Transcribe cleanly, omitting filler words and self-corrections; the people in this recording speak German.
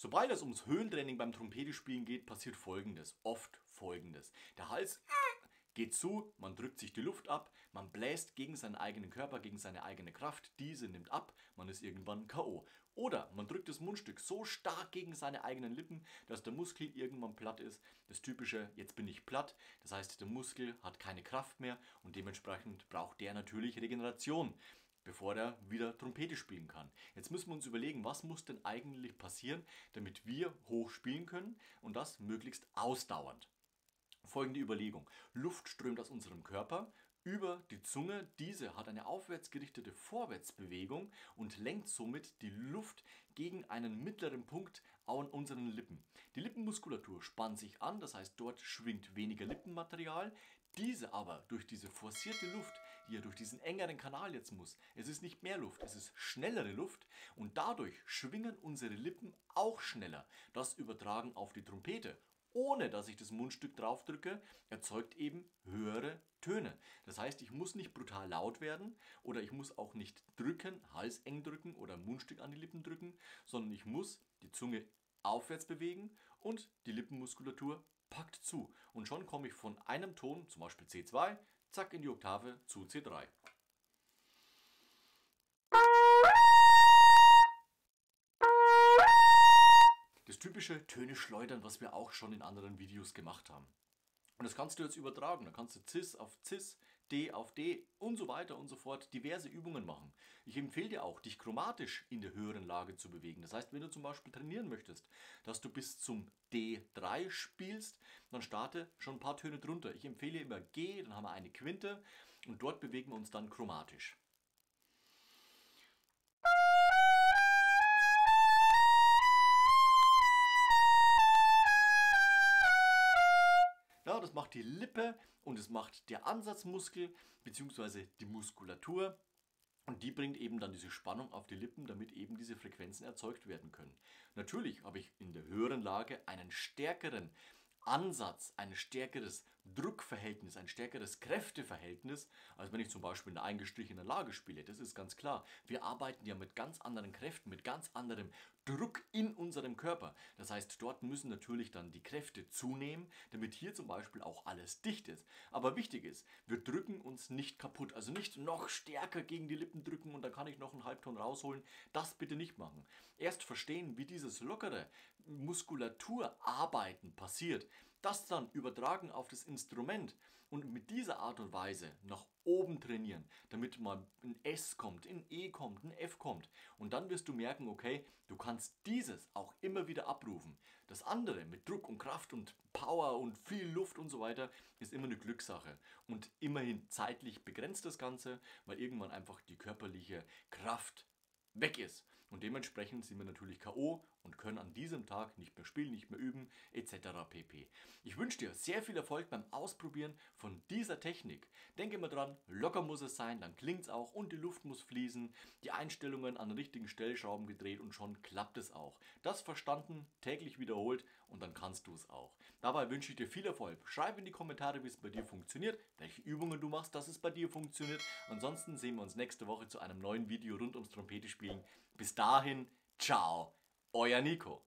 Sobald es ums Höhentraining beim Trompetespielen geht, passiert oft Folgendes. Der Hals geht zu, man drückt sich die Luft ab, man bläst gegen seinen eigenen Körper, gegen seine eigene Kraft, diese nimmt ab, man ist irgendwann K.O. Oder man drückt das Mundstück so stark gegen seine eigenen Lippen, dass der Muskel irgendwann platt ist. Das typische, jetzt bin ich platt, das heißt, der Muskel hat keine Kraft mehr und dementsprechend braucht der natürlich Regeneration, bevor er wieder Trompete spielen kann. Jetzt müssen wir uns überlegen, was muss denn eigentlich passieren, damit wir hoch spielen können und das möglichst ausdauernd. Folgende Überlegung. Luft strömt aus unserem Körper über die Zunge. Diese hat eine aufwärts gerichtete Vorwärtsbewegung und lenkt somit die Luft gegen einen mittleren Punkt an unseren Lippen. Die Lippenmuskulatur spannt sich an, das heißt, dort schwingt weniger Lippenmaterial. Diese aber durch diese forcierte Luft, die ja durch diesen engeren Kanal jetzt muss, es ist nicht mehr Luft, es ist schnellere Luft und dadurch schwingen unsere Lippen auch schneller. Das übertragen auf die Trompete, ohne dass ich das Mundstück drauf drücke, erzeugt eben höhere Töne. Das heißt, ich muss nicht brutal laut werden oder ich muss auch nicht drücken, Hals eng drücken oder Mundstück an die Lippen drücken, sondern ich muss die Zunge aufwärts bewegen und die Lippenmuskulatur packt zu. Und schon komme ich von einem Ton, zum Beispiel C2, zack in die Oktave zu C3. Das typische Töne schleudern, was wir auch schon in anderen Videos gemacht haben. Und das kannst du jetzt übertragen. Da kannst du Cis auf Cis, D auf D und so weiter und so fort diverse Übungen machen. Ich empfehle dir auch, dich chromatisch in der höheren Lage zu bewegen. Das heißt, wenn du zum Beispiel trainieren möchtest, dass du bis zum D3 spielst, dann starte schon ein paar Töne drunter. Ich empfehle immer G, dann haben wir eine Quinte und dort bewegen wir uns dann chromatisch. Ja, das macht die Lippe und es macht der Ansatzmuskel bzw. die Muskulatur und die bringt eben dann diese Spannung auf die Lippen, damit eben diese Frequenzen erzeugt werden können. Natürlich habe ich in der höheren Lage einen stärkeren Ansatz, ein stärkeres Druckverhältnis, ein stärkeres Kräfteverhältnis, als wenn ich zum Beispiel in einer eingestrichenen Lage spiele. Das ist ganz klar. Wir arbeiten ja mit ganz anderen Kräften, mit ganz anderem Druck in unserem Körper. Das heißt, dort müssen natürlich dann die Kräfte zunehmen, damit hier zum Beispiel auch alles dicht ist. Aber wichtig ist, wir drücken uns nicht kaputt. Also nicht noch stärker gegen die Lippen drücken und dann kann ich noch einen Halbton rausholen. Das bitte nicht machen. Erst verstehen, wie dieses lockere Muskulaturarbeiten passiert. Das dann übertragen auf das Instrument und mit dieser Art und Weise nach oben trainieren, damit mal ein S kommt, ein E kommt, ein F kommt. Und dann wirst du merken, okay, du kannst dieses auch immer wieder abrufen. Das andere mit Druck und Kraft und Power und viel Luft und so weiter ist immer eine Glückssache. Und immerhin zeitlich begrenzt das Ganze, weil irgendwann einfach die körperliche Kraft weg ist. Und dementsprechend sind wir natürlich K.O. und können an diesem Tag nicht mehr spielen, nicht mehr üben, etc. pp. Ich wünsche dir sehr viel Erfolg beim Ausprobieren von dieser Technik. Denke immer dran, locker muss es sein, dann klingt es auch und die Luft muss fließen, die Einstellungen an den richtigen Stellschrauben gedreht und schon klappt es auch. Das verstanden, täglich wiederholt und dann kannst du es auch. Dabei wünsche ich dir viel Erfolg. Schreib in die Kommentare, wie es bei dir funktioniert, welche Übungen du machst, dass es bei dir funktioniert. Ansonsten sehen wir uns nächste Woche zu einem neuen Video rund ums Trompetespielen. Bis dahin, ciao, euer Nico.